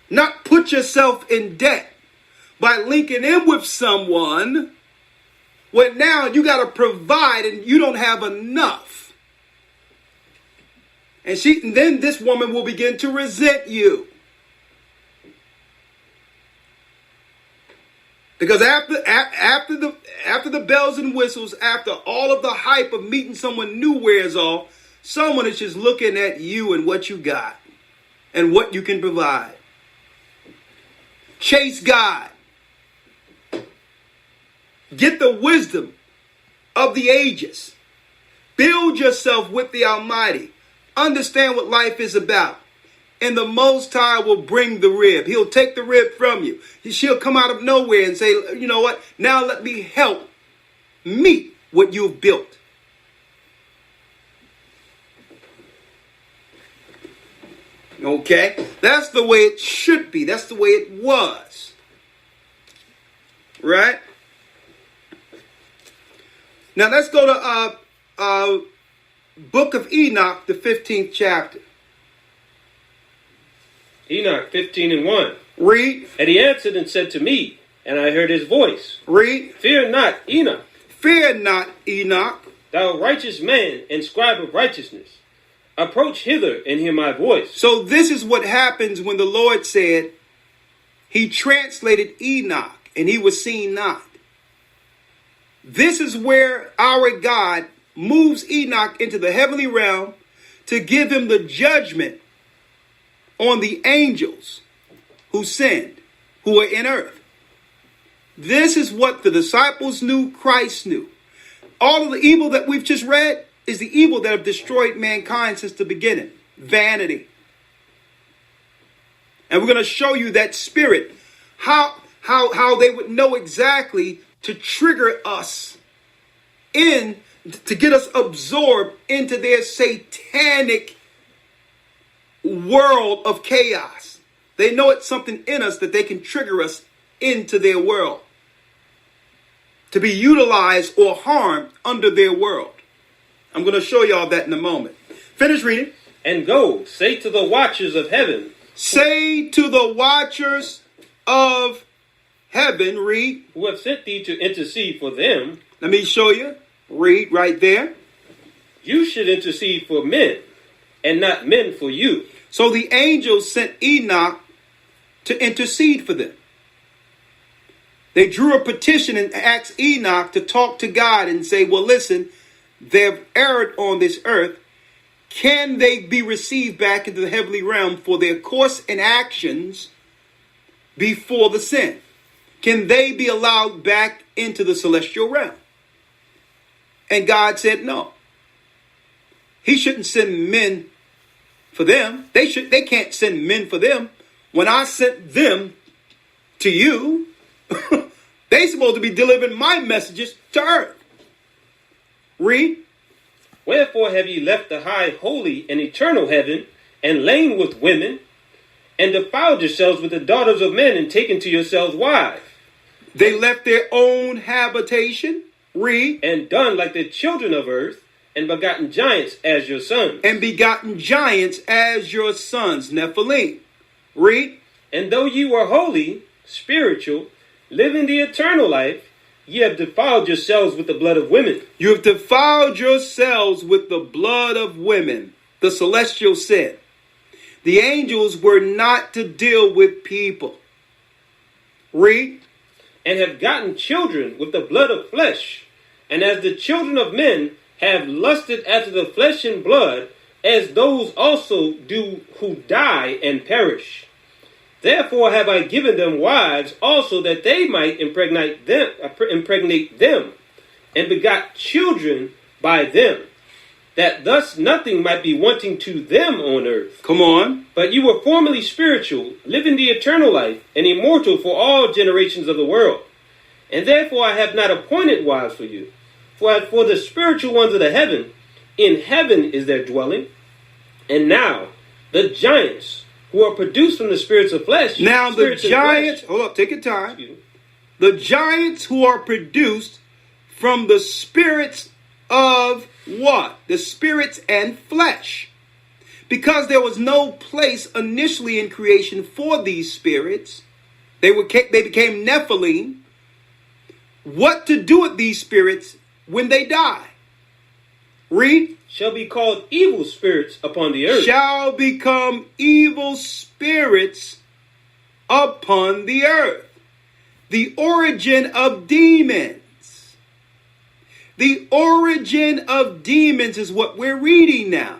A: Not put yourself in debt by linking in with someone when now you got to provide and you don't have enough. And then this woman will begin to resent you. Because after the bells and whistles, after all of the hype of meeting someone new wears off, someone is just looking at you and what you got and what you can provide. Chase God. Get the wisdom of the ages. Build yourself with the Almighty. Understand what life is about. And the Most High will bring the rib. He'll take the rib from you. She'll come out of nowhere and say, you know what? Now let me help meet what you've built. Okay? That's the way it should be. That's the way it was. Right? Now let's go to Book of Enoch, the 15th chapter.
B: Enoch 15:1.
A: Read.
B: And he answered and said to me, and I heard his voice.
A: Read.
B: Fear not, Enoch.
A: Fear not, Enoch.
B: Thou righteous man and scribe of righteousness. Approach hither and hear my voice.
A: So this is what happens when the Lord said, he translated Enoch and he was seen not. This is where our God moves Enoch into the heavenly realm to give him the judgment on the angels who sinned, who are in earth. This is what the disciples knew, Christ knew. All of the evil that we've just read is the evil that have destroyed mankind since the beginning. Vanity. And we're going to show you that spirit, how they would know exactly to trigger us in, to get us absorbed into their satanic world of chaos. They know it's something in us that they can trigger us into their world, to be utilized or harmed under their world. I'm going to show y'all that in a moment. Finish reading.
B: And go, say to the watchers of heaven.
A: Say to the watchers of heaven, read.
B: Who have sent thee to intercede for them.
A: Let me show you. Read right there.
B: You should intercede for men, and not men for you.
A: So the angels sent Enoch to intercede for them. They drew a petition and asked Enoch to talk to God and say, well, listen, they've erred on this earth. Can they be received back into the heavenly realm for their course and actions before the sin? Can they be allowed back into the celestial realm? And God said no. He shouldn't send men for them. They can't send men for them. When I sent them to you, they supposed to be delivering my messages to earth. Read.
B: Wherefore have ye left the high, holy, and eternal heaven, and lain with women, and defiled yourselves with the daughters of men, and taken to yourselves wives,
A: They left their own habitation. Read.
B: and done like the children of earth, and begotten giants as your sons.
A: And begotten giants as your sons. Nephilim. Read.
B: And though ye were holy, spiritual, living the eternal life, ye have defiled yourselves with the blood of women,
A: You have defiled yourselves with the blood of women. The celestial sin. The angels were not to deal with people. Read.
B: and have gotten children with the blood of flesh, and as the children of men have lusted after the flesh and blood, as those also do who die and perish. Therefore have I given them wives also, that they might impregnate them, and begot children by them, that thus nothing might be wanting to them on earth.
A: Come on.
B: But you were formerly spiritual, living the eternal life, and immortal for all generations of the world. And therefore I have not appointed wives for you. For as for the spiritual ones of the heaven, in heaven is their dwelling. And now the giants, who are produced from the spirits of flesh.
A: Now the
B: spirits of
A: giants,
B: flesh-
A: hold up, take your time.
B: Excuse me.
A: The giants who are produced from the spirits of what? The spirits and flesh. Because there was no place initially in creation for these spirits, they became Nephilim. What to do with these spirits when they die? Read.
B: Shall be called evil spirits upon the earth.
A: Shall become evil spirits upon the earth. The origin of demons. The origin of demons is what we're reading now.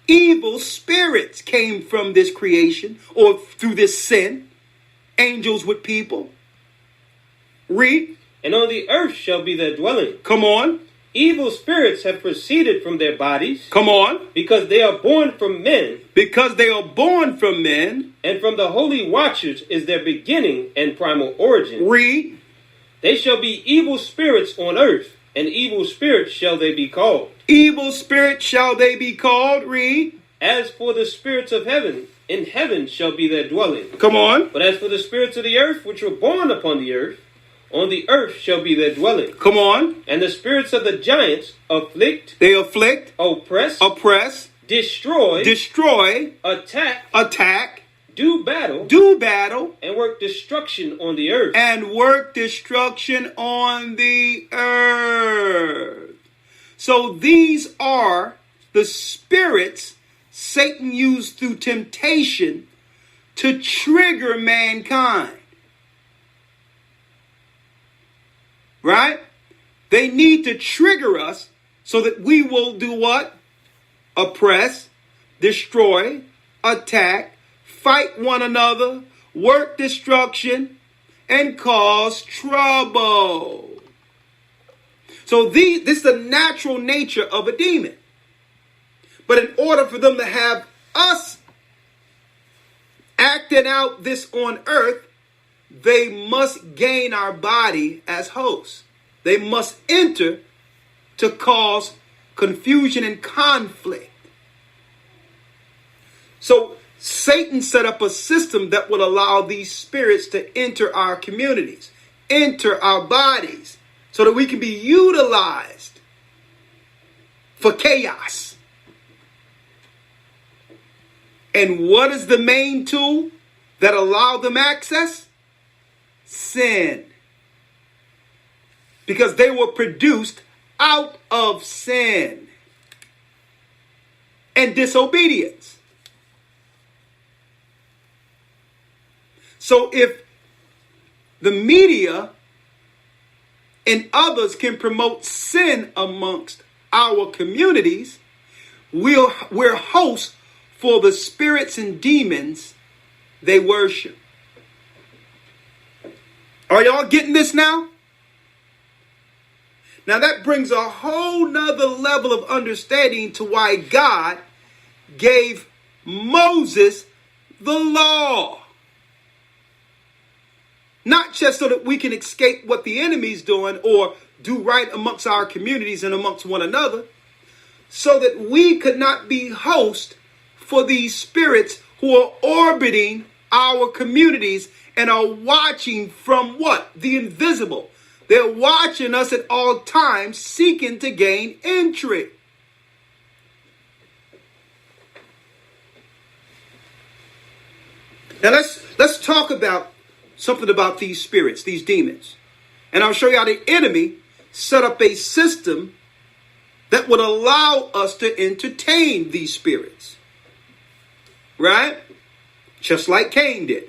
A: Evil spirits came from this creation or through this sin. Angels with people. Read.
B: And on the earth shall be their dwelling.
A: Come on.
B: Evil spirits have proceeded from their bodies,
A: Come on.
B: because they are born from men,
A: Because they are born from men.
B: and from the holy watchers is their beginning and primal origin.
A: Read.
B: They shall be evil spirits on earth, and evil spirits shall they be called.
A: Evil spirits shall they be called. Read.
B: As for the spirits of heaven, in heaven shall be their dwelling.
A: Come on.
B: But as for the spirits of the earth, which were born upon the earth, on the earth shall be their dwelling.
A: Come on.
B: And the spirits of the giants afflict,
A: They afflict,
B: oppress,
A: oppress,
B: destroy,
A: destroy,
B: attack,
A: attack,
B: do battle,
A: do battle,
B: and work destruction on the earth.
A: and work destruction on the earth. So these are the spirits Satan used through temptation to trigger mankind. Right? They need to trigger us so that we will do what? Oppress, destroy, attack, fight one another, work destruction, and cause trouble. So this is the natural nature of a demon. But in order for them to have us acting out this on earth, they must gain our body as hosts. They must enter to cause confusion and conflict. So Satan set up a system that would allow these spirits to enter our communities, enter our bodies, so that we can be utilized for chaos. And what is the main tool that allowed them access? Sin. Because they were produced out of sin and disobedience. So if the media and others can promote sin amongst our communities, we're hosts for the spirits and demons they worship. Are y'all getting this now? Now that brings a whole nother level of understanding to why God gave Moses the law. Not just so that we can escape what the enemy's doing or do right amongst our communities and amongst one another, so that we could not be host for these spirits who are orbiting our communities and are watching from what? The invisible. They're watching us at all times, seeking to gain entry. Now let's talk about something about these spirits, these demons. And I'll show you how the enemy set up a system that would allow us to entertain these spirits. Right? Just like Cain did.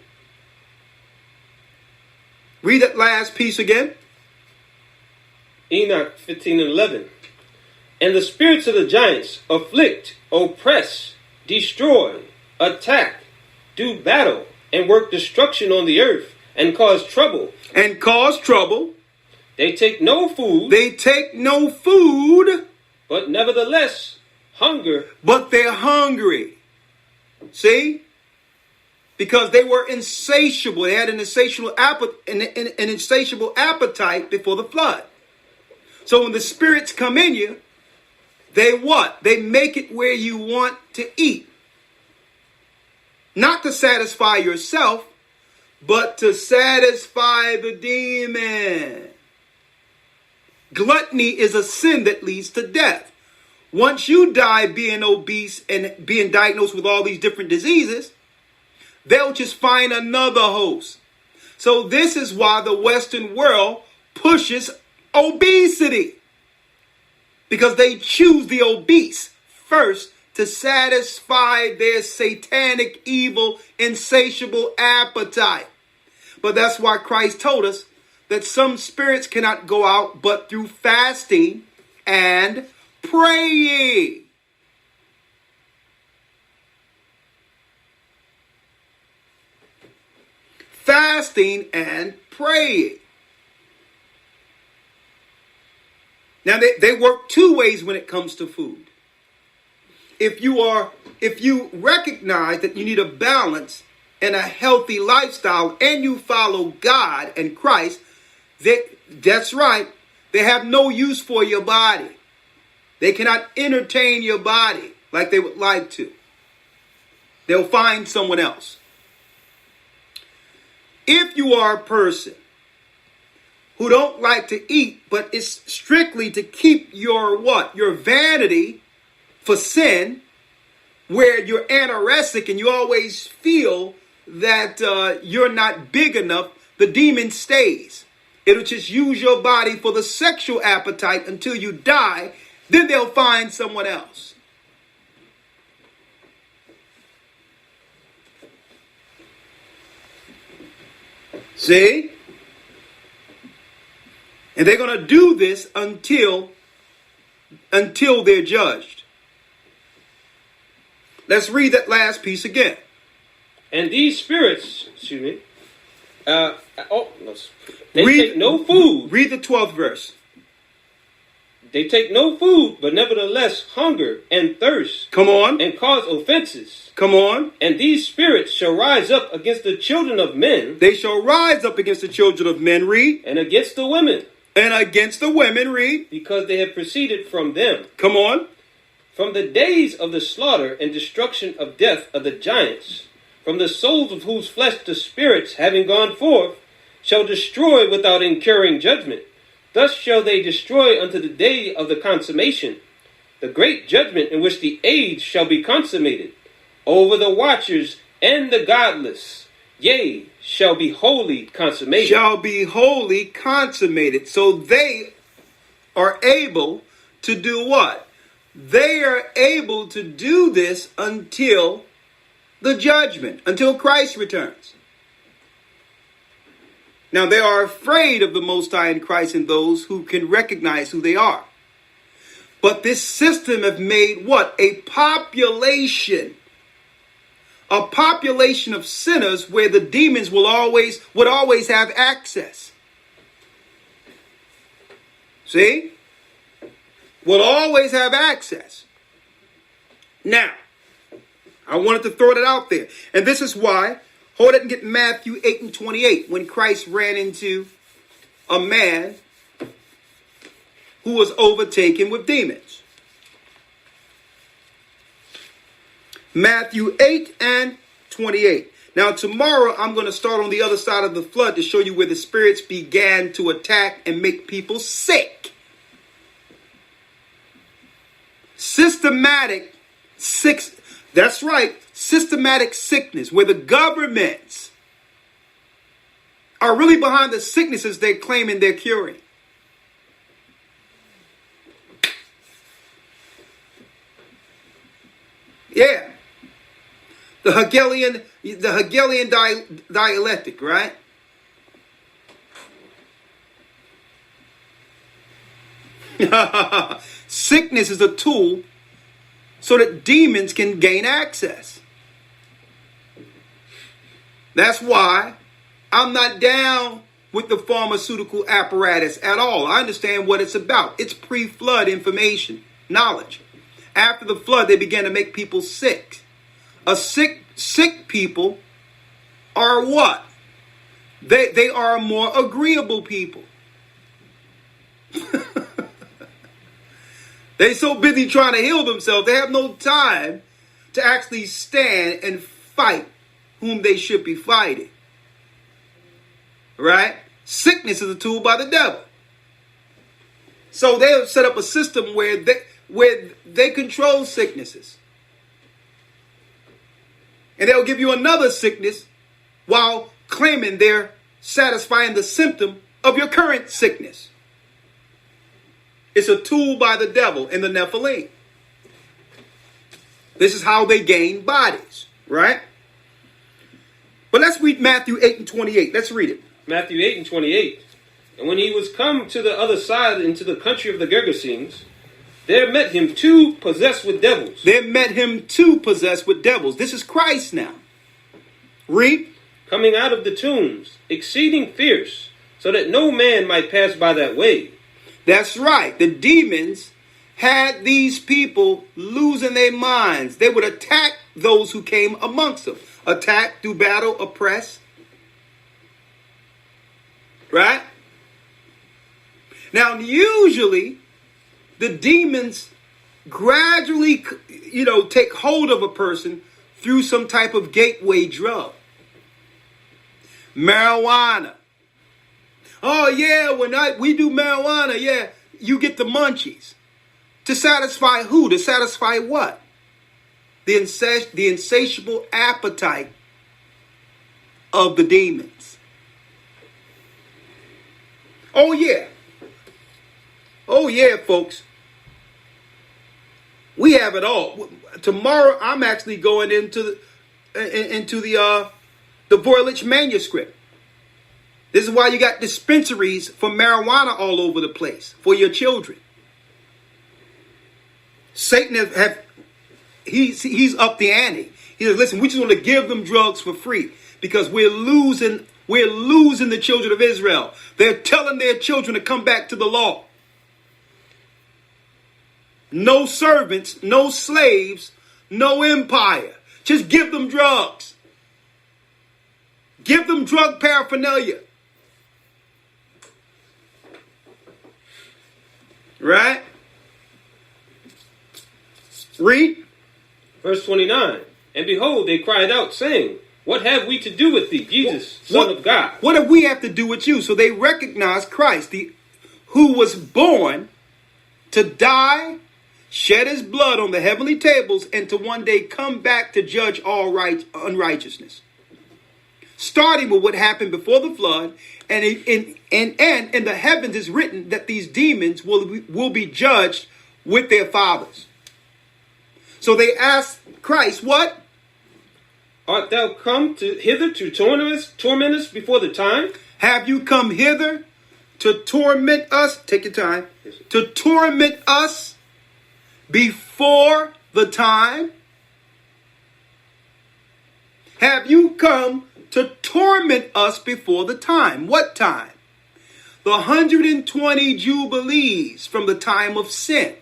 A: Read that last piece again.
B: Enoch 15 and 11. And the spirits of the giants afflict, oppress, destroy, attack, do battle, and work destruction on the earth, and cause trouble.
A: And cause trouble.
B: They take no food.
A: They take no food.
B: But nevertheless, hunger.
A: But they're hungry. See? Because they were insatiable. They had an insatiable appetite before the flood. So when the spirits come in you, they what? They make it where you want to eat. Not to satisfy yourself, but to satisfy the demon. Gluttony is a sin that leads to death. Once you die being obese and being diagnosed with all these different diseases, they'll just find another host. So this is why the Western world pushes obesity. Because they choose the obese first to satisfy their satanic, evil, insatiable appetite. But that's why Christ told us that some spirits cannot go out but through fasting and praying. Fasting and praying. Now they work two ways when it comes to food. If you recognize that you need a balance and a healthy lifestyle and you follow God and Christ, that's right. They have no use for your body. They cannot entertain your body like they would like to. They'll find someone else. If you are a person who don't like to eat, but it's strictly to keep your what? Your vanity for sin, where you're anorexic and you always feel that you're not big enough, the demon stays. It'll just use your body for the sexual appetite until you die. Then they'll find someone else. See? And they're going to do this until they're judged. Let's read that last piece again.
B: And these spirits, they take no food.
A: Read the 12th verse.
B: They take no food, but nevertheless hunger and thirst.
A: Come on.
B: And cause offenses.
A: Come on.
B: And these spirits shall rise up against the children of men.
A: They shall rise up against the children of men, read.
B: And against the women.
A: And against the women, read.
B: Because they have proceeded from them.
A: Come on.
B: From the days of the slaughter and destruction of death of the giants, from the souls of whose flesh the spirits, having gone forth, shall destroy without incurring judgment. Thus shall they destroy unto the day of the consummation, the great judgment in which the age shall be consummated, over the watchers and the godless, yea, shall be wholly consummated.
A: Shall be wholly consummated. So they are able to do what? They are able to do this until the judgment, until Christ returns. Now they are afraid of the Most High in Christ and those who can recognize who they are. But this system have made what? A population of sinners where the demons would always have access. See? Will always have access. Now, I wanted to throw that out there. And this is why, hold it and get Matthew 8 and 28. When Christ ran into a man who was overtaken with demons. Matthew 8 and 28. Now tomorrow I'm going to start on the other side of the flood to show you where the spirits began to attack and make people sick. Systematic sickness, where the governments are really behind the sicknesses they're claiming they're curing. Yeah. The Hegelian dialectic, right? Sickness is a tool so that demons can gain access. That's why I'm not down with the pharmaceutical apparatus at all. I understand what it's about. It's pre-flood information, knowledge. After the flood, they began to make people sick. Sick people are what? They are more agreeable people. They're so busy trying to heal themselves, they have no time to actually stand and fight whom they should be fighting. Right? Sickness is a tool by the devil. So they have set up a system where they control sicknesses. And they'll give you another sickness while claiming they're satisfying the symptom of your current sickness. It's a tool by the devil and the Nephilim. This is how they gain bodies, right? But let's read Matthew 8 and 28. Let's read it.
B: Matthew 8 and 28. And when he was come to the other side into the country of the Gergesenes, there met him two possessed with devils.
A: There met him two possessed with devils. This is Christ now. Read.
B: Coming out of the tombs, exceeding fierce, so that no man might pass by that way.
A: That's right. The demons had these people losing their minds. They would attack those who came amongst them. Attack, do battle, oppress. Right? Now, usually, the demons gradually, take hold of a person through some type of gateway drug. Marijuana. Oh, yeah, when we do marijuana, yeah, you get the munchies. To satisfy who? To satisfy what? The insatiable appetite of the demons. Oh, yeah. Oh, yeah, folks. We have it all. Tomorrow, I'm actually going into the Voynich manuscript. This is why you got dispensaries for marijuana all over the place for your children. Satan he's up the ante. He says, listen, we just want to give them drugs for free because we're losing the children of Israel. They're telling their children to come back to the law. No servants, no slaves, no empire. Just give them drugs. Give them drug paraphernalia. Right? Read.
B: Verse 29. And behold, they cried out, saying, what have we to do with thee, Jesus, Son of God?
A: What do we have to do with you? So they recognize Christ, who was born to die, shed his blood on the heavenly tables, and to one day come back to judge all unrighteousness. Starting with what happened before the flood, and in the heavens is written that these demons will be judged with their fathers. So they asked Christ, what?
B: Art thou come hither to torment us before the time?
A: Have you come hither to torment us? Take your time. To torment us before the time? Have you come to torment us before the time? What time? The 120 Jubilees from the time of sin,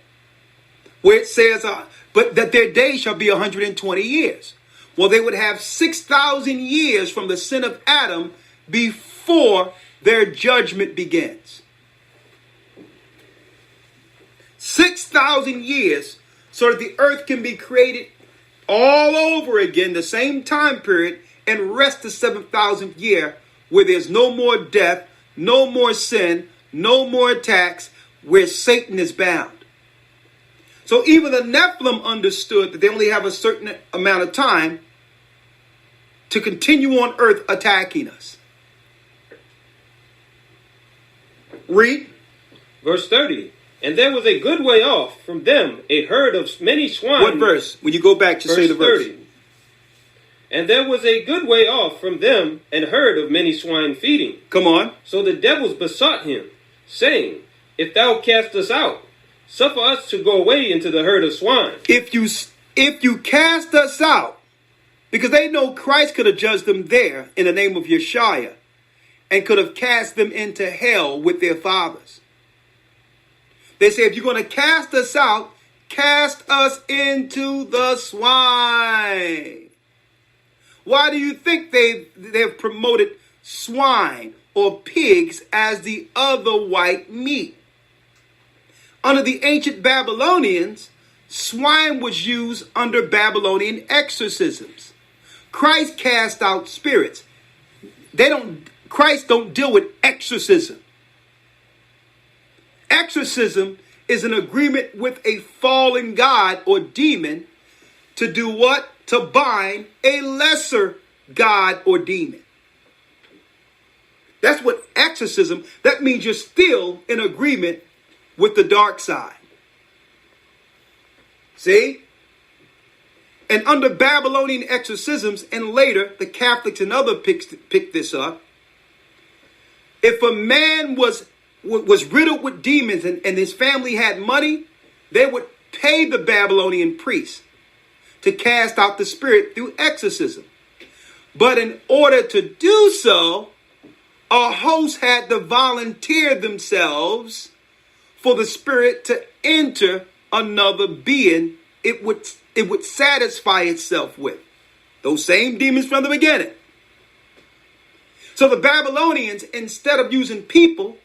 A: where it says, but that their days shall be 120 years. Well, they would have 6,000 years from the sin of Adam before their judgment begins. 6,000 years so that the earth can be created all over again, the same time period, and rest the 7,000th year where there's no more death, no more sin, no more attacks, where Satan is bound. So even the Nephilim understood that they only have a certain amount of time to continue on earth attacking us. Read.
B: Verse 30. And there was a good way off from them a herd of many swine.
A: What verse? When you go back to say the verse.
B: 30. And there was a good way off from them an herd of many swine feeding.
A: Come on.
B: So the devils besought him, saying, If thou cast us out, suffer us to go away into the herd of swine.
A: If you cast us out, because they know Christ could have judged them there in the name of Yeshua and could have cast them into hell with their fathers. They say, if you're going to cast us out, cast us into the swine. Why do you think they've promoted swine or pigs as the other white meat? Under the ancient Babylonians, swine was used under Babylonian exorcisms. Christ cast out spirits. Christ don't deal with exorcism. Exorcism is an agreement with a fallen god or demon to do what? To bind a lesser god or demon. That's what exorcism, that means you're still in agreement with the dark side. See? And under Babylonian exorcisms, and later the Catholics and others picked this up, if a man was riddled with demons and his family had money, they would pay the Babylonian priests to cast out the spirit through exorcism. But in order to do so, a host had to volunteer themselves for the spirit to enter another being it would satisfy itself with. Those same demons from the beginning. So the Babylonians, instead of using people,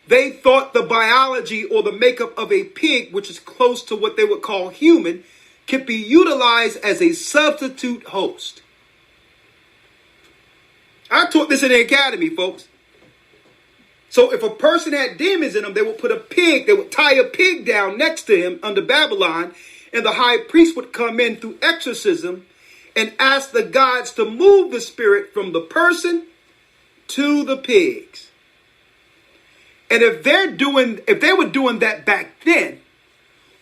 A: they thought the biology or the makeup of a pig, which is close to what they would call human, could be utilized as a substitute host. I taught this in the academy, folks. So if a person had demons in them, they would put a pig, they would tie a pig down next to him under Babylon, and the high priest would come in through exorcism and ask the gods to move the spirit from the person to the pigs. And if they were doing that back then,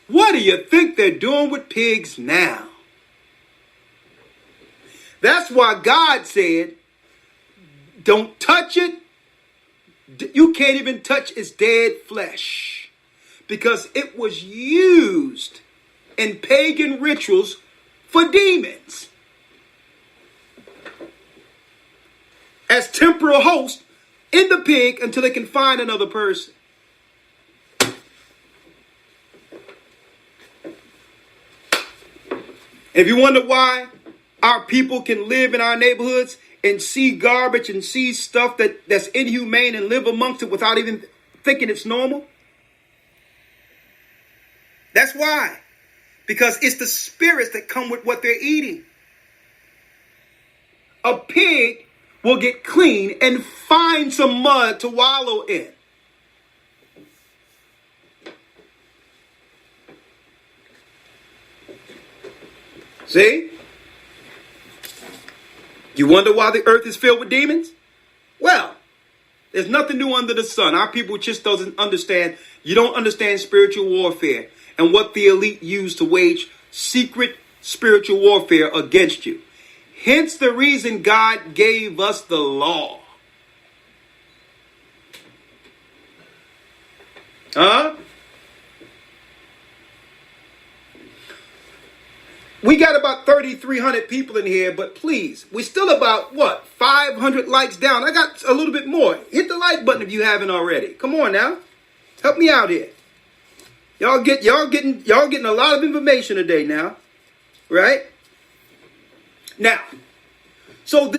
A: what do you think they're doing with pigs now? That's why God said, don't touch it. You can't even touch its dead flesh, because it was used in pagan rituals for demons as temporal hosts in the pig until they can find another person. If you wonder why our people can live in our neighborhoods and see garbage and see stuff that's inhumane and live amongst it without even thinking it's normal, that's why. Because it's the spirits that come with what they're eating. A pig will get clean and find some mud to wallow in. See? You wonder why the earth is filled with demons? Well, there's nothing new under the sun. Our people just doesn't understand. You don't understand spiritual warfare and what the elite use to wage secret spiritual warfare against you. Hence the reason God gave us the law. Huh? We got about 3,300 people in here, but please, we're still about, 500 likes down. I got a little bit more. Hit the like button if you haven't already. Come on now. Help me out here. Y'all getting a lot of information today now. Right? Now, so